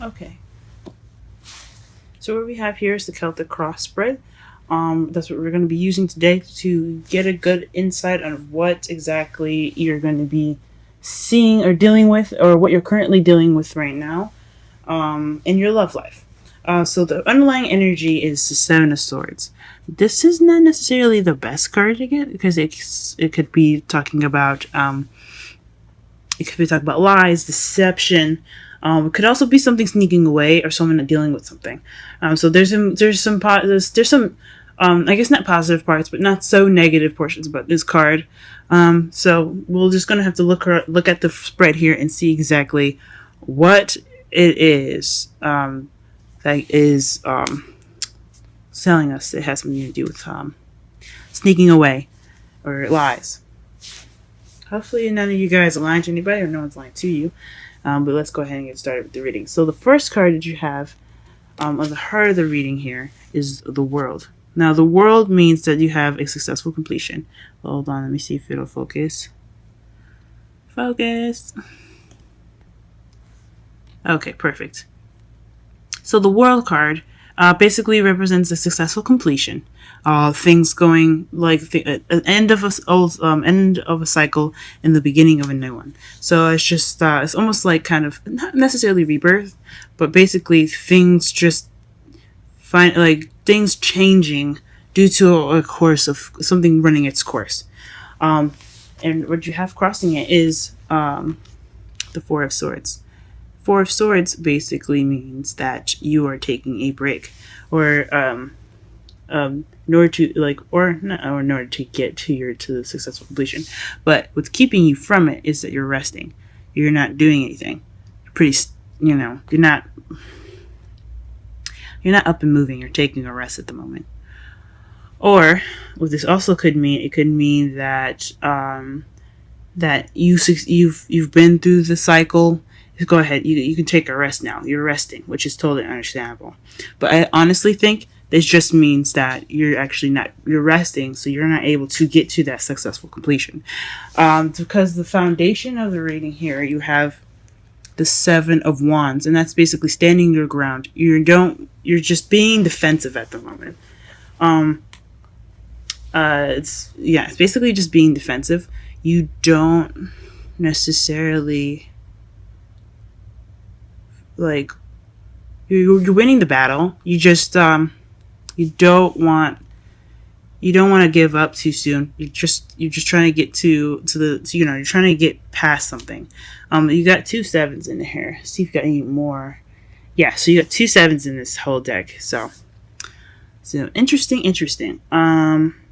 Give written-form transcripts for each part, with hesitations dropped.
Okay. So what we have here is the Celtic cross spread. That's what we're going to be using today to get a good insight on what exactly you're going to be seeing or dealing with, or what you're currently dealing with right now in your love life. So the underlying energy is the Seven of Swords. This is not necessarily the best card to get because it could be talking about lies, deception. It could also be something sneaking away or someone dealing with something. So there's some I guess not positive parts, but not so negative portions about this card. So we're just gonna have to look at the spread here and see exactly what it is that is telling us it has something to do with sneaking away or lies. Hopefully none of you guys are lying to anybody or no one's lying to you. But let's go ahead and get started with the reading. So the first card that you have on the heart of the reading here is the World. Now the World means that you have a successful completion. Hold on, let me see if it'll focus. Focus. Okay, perfect. So the World card basically represents a successful completion. Things going like an end of a cycle and the beginning of a new one. So it's just it's almost like kind of not necessarily rebirth, but basically things just things changing due to a course of something running its course. And what you have crossing it is the Four of Swords. Four of Swords basically means that you are taking a break, or in order to get to the successful completion. But what's keeping you from it is that you're resting. You're not doing anything. You're not up and moving. You're taking a rest at the moment. Or what this also could mean, it could mean that that you've been through the cycle. Go ahead, you can take a rest now. You're resting, which is totally understandable. But I honestly think this just means that you're resting, so you're not able to get to that successful completion. Because the foundation of the reading here, you have the Seven of Wands, and that's basically standing your ground. You're just being defensive at the moment. It's basically just being defensive. You don't necessarily you're winning the battle. You just you don't want to give up too soon. You're just trying to get you're trying to get past something. You got 2 sevens in here. See if you got any more. Yeah, so you got 2 sevens in this whole deck. So interesting.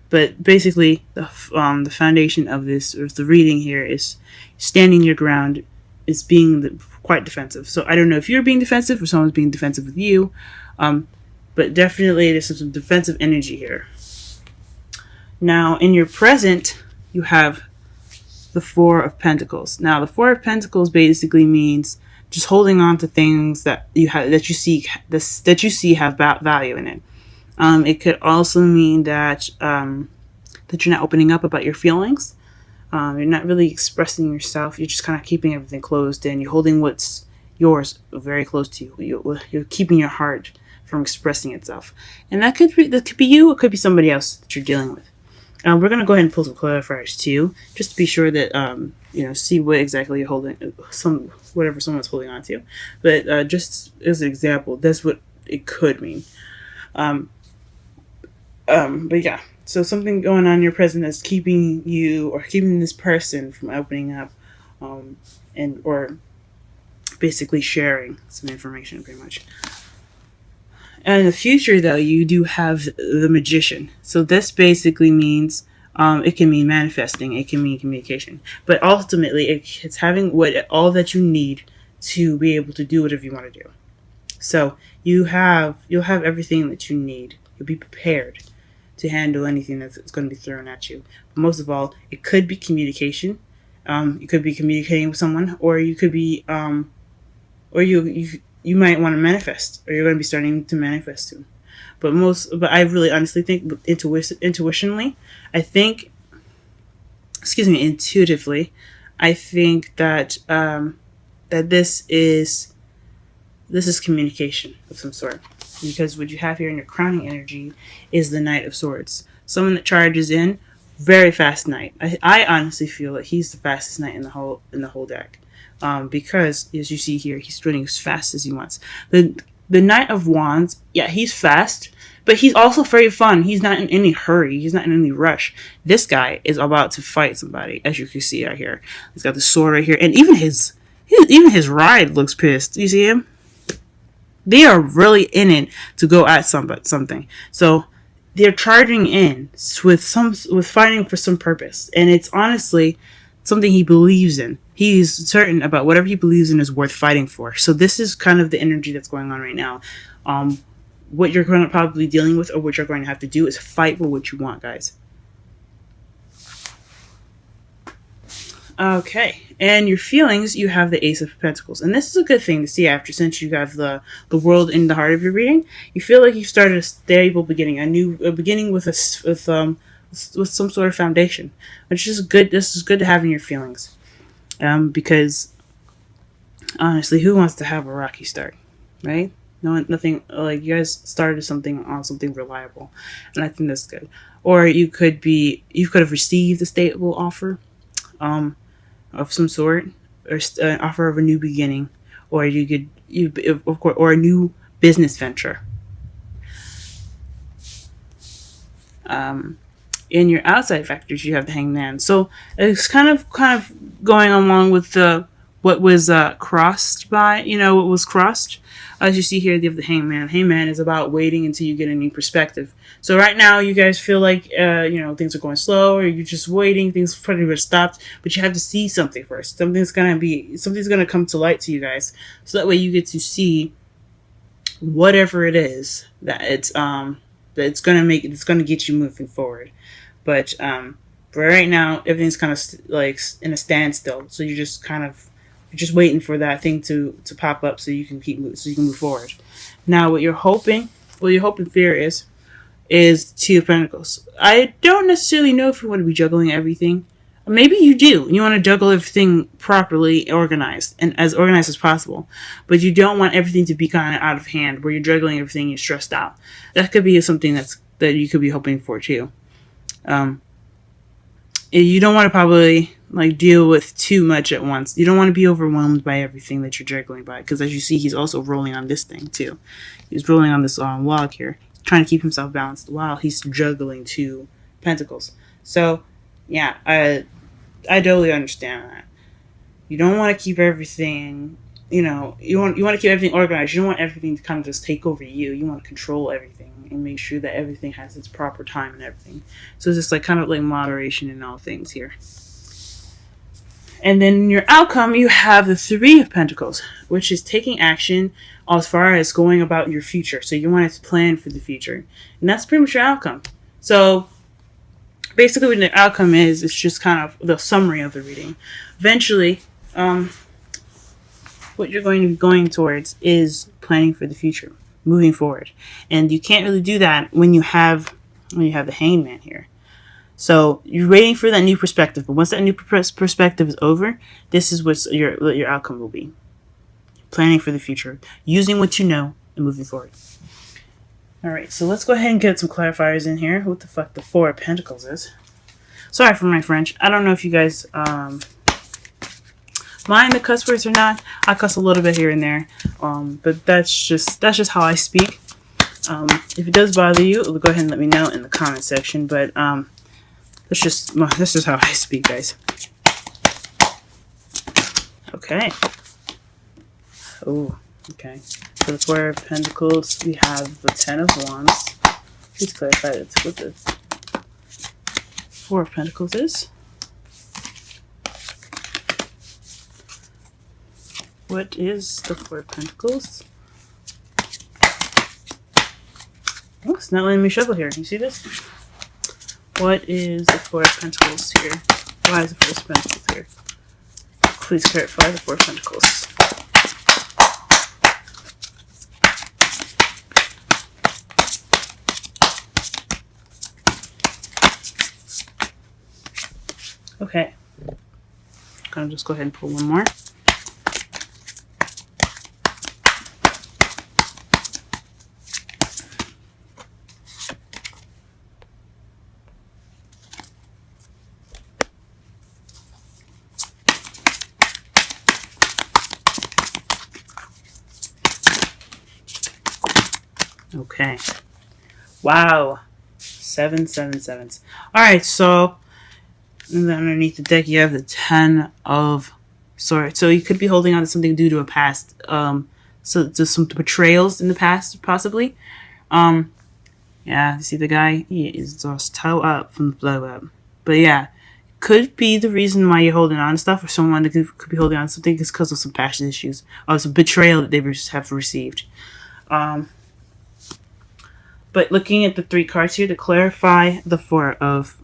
But basically the foundation of the reading here is standing your ground, is being quite defensive. So I don't know if you're being defensive or someone's being defensive with you, but definitely there's some defensive energy here. Now in your present, you have the Four of Pentacles. Now the Four of Pentacles basically means just holding on to things that you see have value in it. It could also mean that that you're not opening up about your feelings. You're not really expressing yourself. You're just kind of keeping everything closed in. You're holding what's yours very close to you. You're keeping your heart from expressing itself. And that could be you. It could be somebody else that you're dealing with. We're going to go ahead and pull some clarifiers too, just to be sure that, see what exactly you're holding, whatever someone's holding on to. But just as an example, that's what it could mean. But yeah. So something going on in your present that's keeping you or keeping this person from opening up, or basically sharing some information, pretty much. And in the future, though, you do have the Magician. So this basically means it can mean manifesting, it can mean communication, but ultimately it's having all that you need to be able to do whatever you want to do. So you'll have everything that you need. You'll be prepared to handle anything that's going to be thrown at you. But most of all, it could be communication. You could be communicating with someone, or you could be, or you might want to manifest, or you're going to be starting to manifest soon. But I really honestly think intuitively, I think that that this is this is communication of some sort. Because what you have here in your crowning energy is the Knight of Swords. Someone that charges in, very fast knight. I honestly feel that he's the fastest knight in the whole deck. Because as you see here, he's running as fast as he wants. The Knight of Wands, yeah, he's fast, but he's also very fun. He's not in any hurry. He's not in any rush. This guy is about to fight somebody, as you can see right here. He's got the sword right here, and even his ride looks pissed. You see him? They are really in it to go at something. So they're charging in with fighting for some purpose, and it's honestly something he believes in. He's certain about whatever he believes in is worth fighting for. So this is kind of the energy that's going on right now. What you're going to probably be dealing with, or what you're going to have to do, is fight for what you want, guys. Okay, and your feelings, you have the Ace of Pentacles, and this is a good thing to see after, since you have the World in the heart of your reading. You feel like you started a stable beginning, a beginning with some sort of foundation, which is good. This is good to have in your feelings, because honestly, who wants to have a rocky start, right? Nothing like you guys started something on something reliable, and I think that's good. Or you could have received a stable offer, of some sort, or an offer of a new beginning, or of course, or a new business venture. In your outside factors, you have the Hangman. So it's kind of going along with what was crossed by, what was crossed. As you see here, you have the Hangman. Hangman is about waiting until you get a new perspective. So right now, you guys feel like, things are going slow, or you're just waiting, things pretty much stopped, but you have to see something first. Something's going to come to light to you guys. So that way you get to see whatever it is that it's going to get you moving forward. But for right now, everything's kind of like in a standstill. So you're just waiting for that thing to pop up so you can move forward. Now, what you're hoping fear is Two of Pentacles. I don't necessarily know if you want to be juggling everything. Maybe you do. You want to juggle everything properly organized, and as organized as possible. But you don't want everything to be kind of out of hand, where you're juggling everything and you're stressed out. That could be something that you could be hoping for too. You don't want to probably deal with too much at once. You don't want to be overwhelmed by everything that you're juggling by, because as you see, he's also rolling on this thing too. He's rolling on this log here, trying to keep himself balanced while he's juggling two pentacles. So yeah, I totally understand that. You don't want to keep everything, you want to keep everything organized. You don't want everything to kind of just take over you. You want to control everything and make sure that everything has its proper time and everything. So it's just kind of moderation in all things here. And then in your outcome, you have the Three of Pentacles, which is taking action as far as going about your future. So you want to plan for the future. And that's pretty much your outcome. So basically what the outcome is, it's just kind of the summary of the reading. Eventually, what you're going to be going towards is planning for the future, moving forward. And you can't really do that when you have the Hangman here. So you're waiting for that new perspective, but once that new perspective is over, this is what your outcome will be. Planning for the future, using what you know, and moving forward. All right, so let's go ahead and get some clarifiers in here. What the fuck the Four of Pentacles is? Sorry for my French. I don't know if you guys mind the cuss words or not. I cuss a little bit here and there, but that's just how I speak. If it does bother you, go ahead and let me know in the comment section. But that's just how I speak, guys. Okay. Oh, okay. For the Four of Pentacles, we have the Ten of Wands. Please clarify what the Four of Pentacles is. What is the Four of Pentacles? Oh, it's not letting me shuffle here. You see this? What is the Four of Pentacles here? Why is the Four of Pentacles here? Please clarify the Four of Pentacles. Okay. I'm gonna just go ahead and pull one more. Okay. Wow. 7 7 7s. Alright, so and then underneath the deck you have the 10 of swords. So you could be holding on to something due to a past. So just some betrayals in the past, possibly. Yeah, you see the guy? He is just toe up from the blow up. But yeah, could be the reason why you're holding on to stuff, or someone that could be holding on to something is because of some passion issues or some betrayal that they have received. But looking at the 3 cards here to clarify the Four of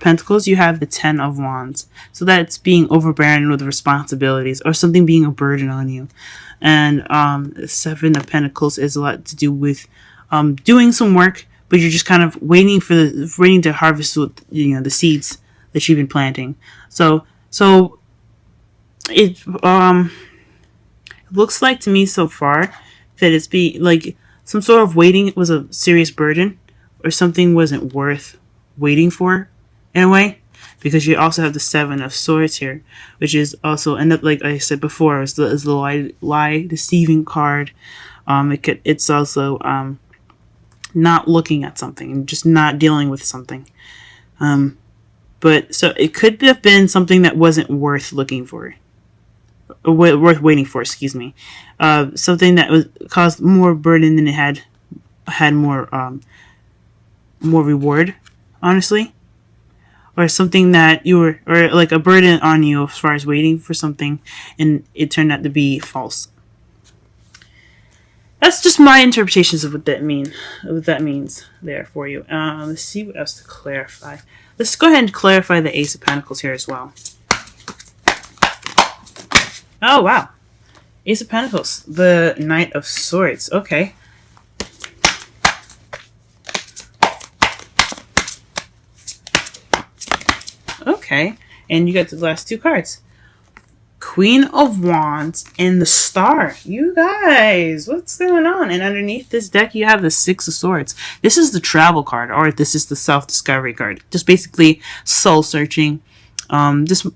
Pentacles, you have the 10 of Wands. So that's being overbearing with responsibilities or something being a burden on you. And the 7 of Pentacles is a lot to do with doing some work, but you're just kind of waiting to harvest the seeds that you've been planting. So it looks like to me so far that it's like some sort of waiting was a serious burden, or something wasn't worth waiting for in a way, because you also have the 7 of Swords here, which is also like I said before, is the lie deceiving card. It's also not looking at something and just not dealing with something. But so it could have been something that wasn't worth looking for. Worth waiting for, excuse me. Something that was caused more burden than it had more reward, honestly. Or something that or like a burden on you as far as waiting for something, and it turned out to be false. That's just my interpretations of what that means there for you. Let's see what else to clarify. Let's go ahead and clarify the Ace of Pentacles here as well. Oh, wow. Ace of Pentacles. The Knight of Swords. Okay. Okay. And you got the last 2 cards. Queen of Wands and the Star. You guys, what's going on? And underneath this deck, you have the 6 of Swords. This is the travel card, or this is the self-discovery card. Just basically soul-searching. Just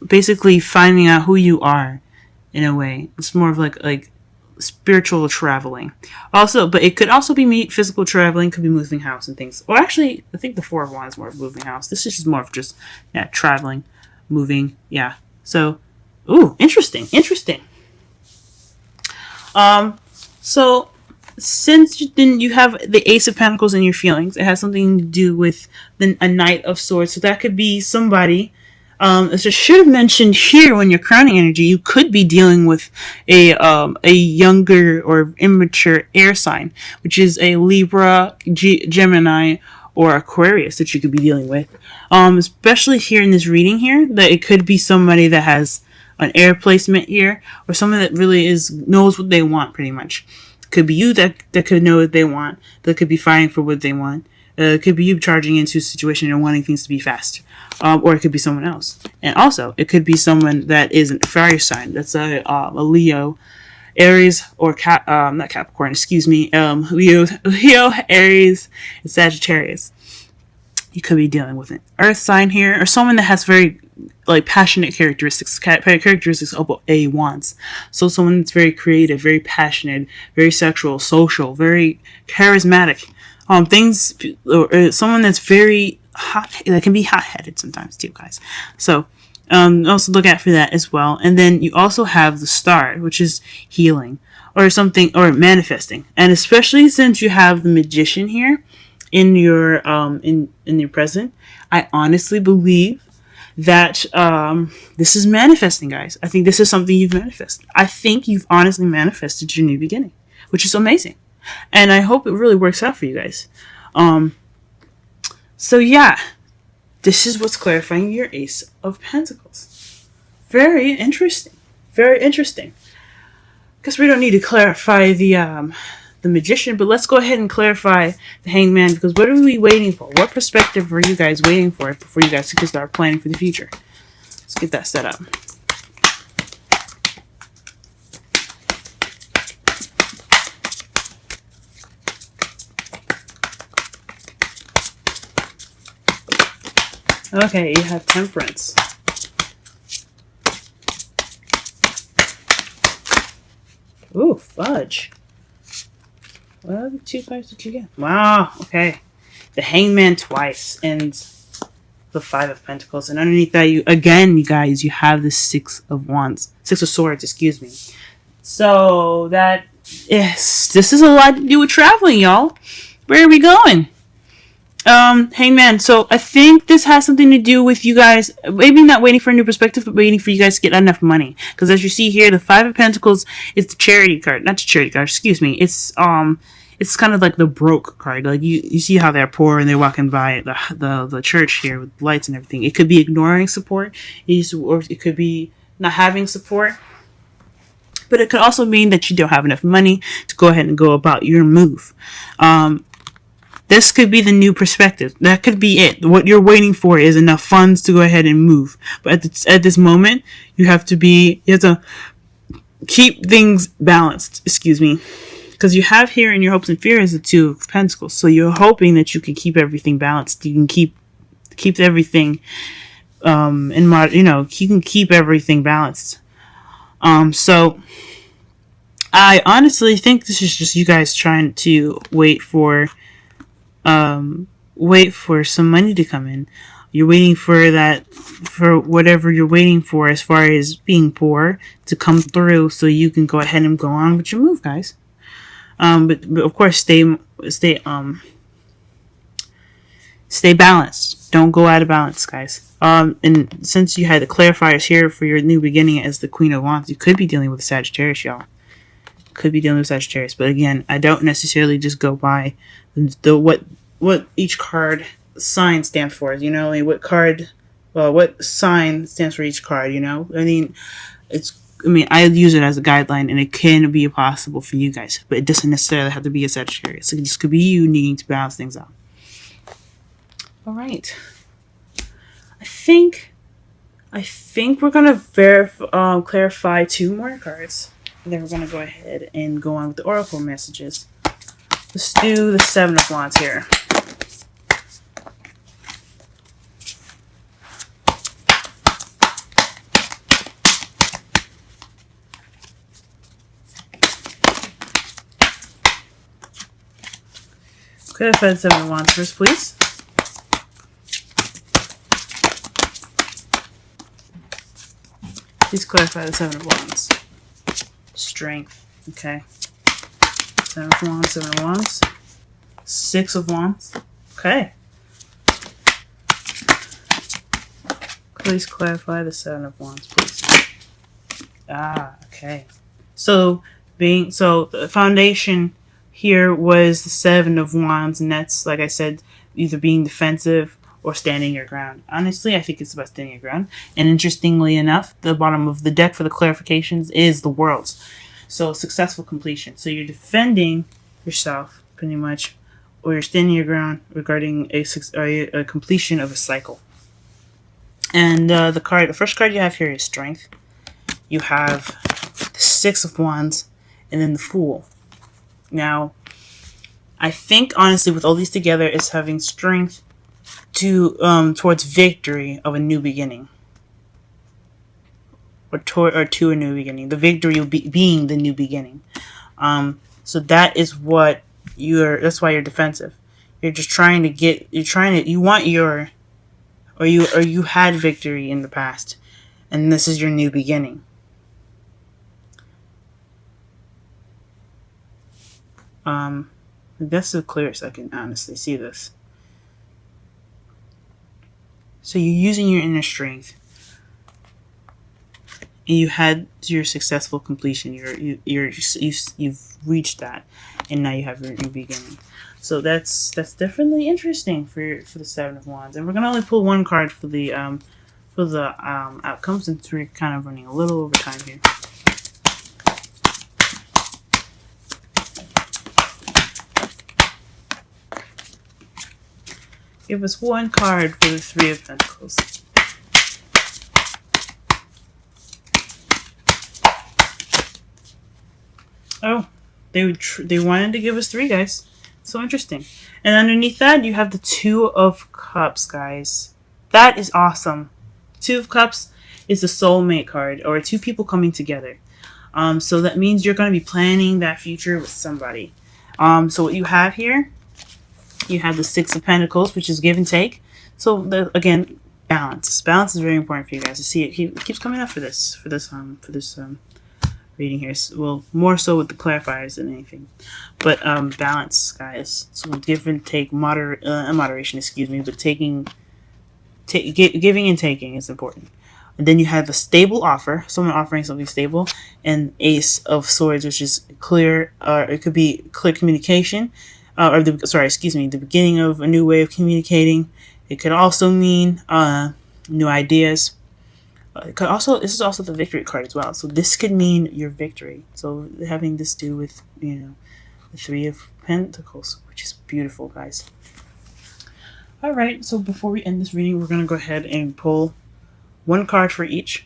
basically finding out who you are, in a way. It's more of like spiritual traveling. Also, but it could also be physical traveling. Could be moving house and things. Or actually, I think the 4 of Wands is more of moving house. This is just more of just traveling, moving. Yeah. So, ooh, interesting. So since you have the Ace of Pentacles in your feelings, it has something to do with a Knight of Swords. So that could be somebody. As I should have mentioned here, when you're crowning energy, you could be dealing with a younger or immature air sign, which is a Libra, Gemini, or Aquarius that you could be dealing with. Especially here in this reading here, that it could be somebody that has an air placement here, or someone that really knows what they want, pretty much. Could be you that could know what they want, that could be fighting for what they want. It could be you charging into a situation and wanting things to be fast. Or it could be someone else. And also, it could be someone that is a fire sign. That's a Leo, Aries, or not Capricorn, excuse me. Leo, Aries, and Sagittarius. You could be dealing with an earth sign here, or someone that has very passionate characteristics of a Wands. So someone that's very creative, very passionate, very sexual, social, very charismatic. Someone that's very hot, that can be hot-headed sometimes too, guys. So also look out for that as well. And then you also have the Star, which is healing or something, or manifesting. And especially since you have the Magician here in your in your present, I honestly believe that this is manifesting, guys. I think this is something you've manifested. I think you've honestly manifested your new beginning, which is amazing. And I hope it really works out for you guys. So yeah, this is what's clarifying your Ace of Pentacles. Very interesting. Very interesting. Because we don't need to clarify the Magician, but let's go ahead and clarify the Hangman, because what are we waiting for? What perspective are you guys waiting for before you guys can start planning for the future? Let's get that set up. Okay, you have Temperance. Ooh, Fudge. What other two cards did you get? Wow, okay. The Hangman twice and the Five of Pentacles. And underneath that, you guys, you have the Six of Wands. Six of Swords, excuse me. So that this is a lot to do with traveling, y'all. Where are we going? Hangman. So I think this has something to do with you guys maybe not waiting for a new perspective, but waiting for you guys to get enough money. Because as you see here, the Five of Pentacles is the charity card, not the charity card. Excuse me. It's kind of like the broke card. Like you see how they're poor and they're walking by the church here with lights and everything. It could be ignoring support, or it could be not having support. But it could also mean that you don't have enough money to go ahead and go about your move. This could be the new perspective. That could be it. What you're waiting for is enough funds to go ahead and move. But at this moment, you have to keep things balanced. Excuse me. Because you have here in your hopes and fears the Two of Pentacles. So you're hoping that you can keep everything balanced. You can keep everything you can keep everything balanced. So I honestly think this is just you guys trying to wait for some money to come in. You're waiting for whatever you're waiting for as far as being poor to come through so you can go ahead and go on with your move, guys. But of course stay balanced. Don't go out of balance, guys. And since you had the clarifiers here for your new beginning as the Queen of Wands, you could be dealing with a Sagittarius, y'all. Could be dealing with Sagittarius. But again, I don't necessarily just go by what each card sign stands for. You know, what sign stands for each card, you know? I use it as a guideline, and it can be possible for you guys, but it doesn't necessarily have to be a Sagittarius. It just could be you needing to balance things out. All right. I think we're gonna clarify two more cards, and then we're gonna go ahead and go on with the oracle messages. Let's do the Seven of Wands here. Clarify the Seven of Wands first, please. Please clarify the Seven of Wands. Strength. Okay. Seven of Wands, Seven of Wands. Six of Wands. Okay. Please clarify the Seven of Wands, please. Okay. So the foundation here was the Seven of Wands, and that's, like I said, either being defensive or standing your ground. Honestly, I think it's about standing your ground. And interestingly enough, the bottom of the deck for the clarifications is the Worlds. So successful completion. So you're defending yourself, pretty much, or you're standing your ground regarding a completion of a cycle. And the first card you have here is Strength. You have the Six of Wands, and then the Fool. Now, I think honestly, with all these together, it's having strength towards victory of a new beginning, or to a new beginning. The victory will being the new beginning. So that is what that's why you're defensive. You're just trying to you had victory in the past, and this is your new beginning. That's the clearest I can honestly see this. So you're using your inner strength, and you had your successful completion. You've reached that, and now you have your new beginning. So that's definitely interesting for the Seven of Wands. And we're gonna only pull one card for the outcome, since we're kind of running a little over time here. Give us one card for the Three of Pentacles. Oh, they wanted to give us three, guys. So interesting. And underneath that, you have the Two of Cups, guys. That is awesome. Two of Cups is the soulmate card, or two people coming together. So that means you're going to be planning that future with somebody. So what you have here, you have the Six of Pentacles, which is give and take. So again, balance. Balance is very important for you guys to see it. It keeps coming up for this reading here. Well, more so with the clarifiers than anything, but balance, guys. So give and take, moderation, excuse me, but giving and taking is important. And then you have a stable offer, someone offering something stable, and Ace of Swords, which is clear, or it could be clear communication, the beginning of a new way of communicating. It could also mean new ideas. This is also the victory card as well. So this could mean your victory. So having this do with, the Three of Pentacles, which is beautiful, guys. All right. So before we end this reading, we're going to go ahead and pull one card for each.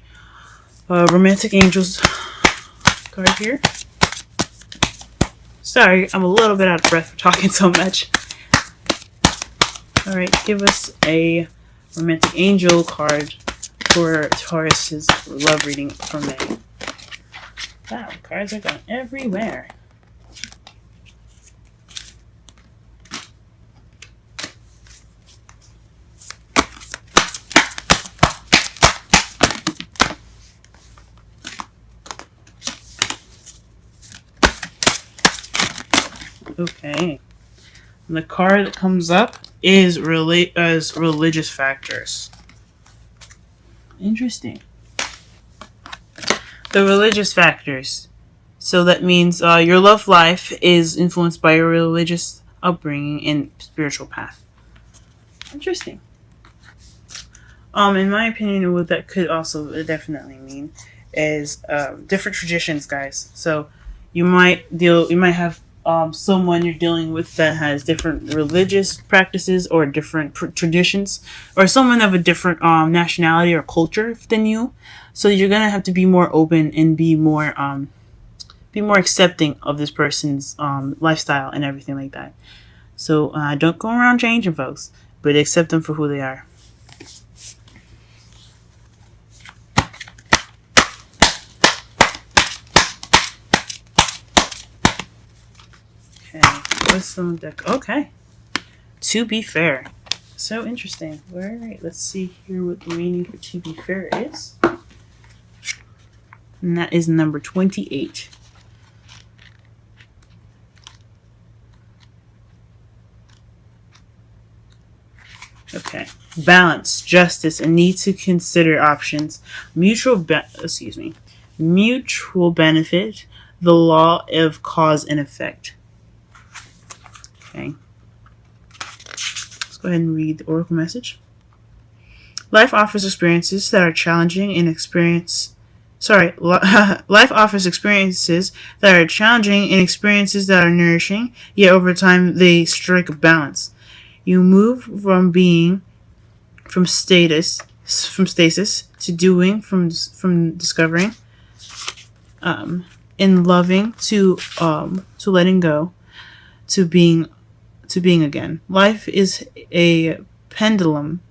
Romantic Angels card here. Sorry, I'm a little bit out of breath for talking so much. All right. Give us a Romantic Angel card for Taurus's love reading for May. Wow, cards are going everywhere. Okay. And the card that comes up is religious factors. Interesting. The religious factors. So that means your love life is influenced by your religious upbringing and spiritual path. Interesting. In my opinion, what that could also definitely mean is different traditions, guys. So you might have someone you're dealing with that has different religious practices or different traditions, or someone of a different nationality or culture than you. So you're gonna have to be more open and be more accepting of this person's lifestyle and everything like that. So don't go around changing folks, but accept them for who they are. Wisdom deck. Okay. To be fair. So interesting. Alright, let's see here what the meaning for to be fair is. And that is number 28. Okay. Balance, justice, and need to consider options. Mutual benefit. The law of cause and effect. Okay. Let's go ahead and read the oracle message. Life offers experiences that are challenging and life offers experiences that are challenging and experiences that are nourishing, yet over time they strike a balance. You move from stasis to doing, from discovering, in loving to letting go, to being again. Life is a pendulum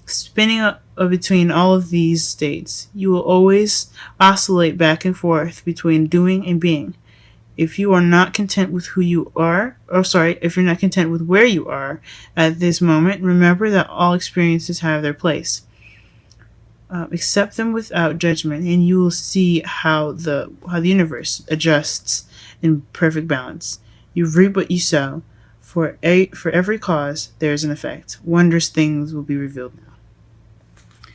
spinning between all of these states. You will always oscillate back and forth between doing and being. If you are not content with who you are, if you're not content with where you are at this moment, remember that all experiences have their place. Accept them without judgment, and you will see how the universe adjusts in perfect balance. You reap what you sow. For every cause, there is an effect. Wondrous things will be revealed now.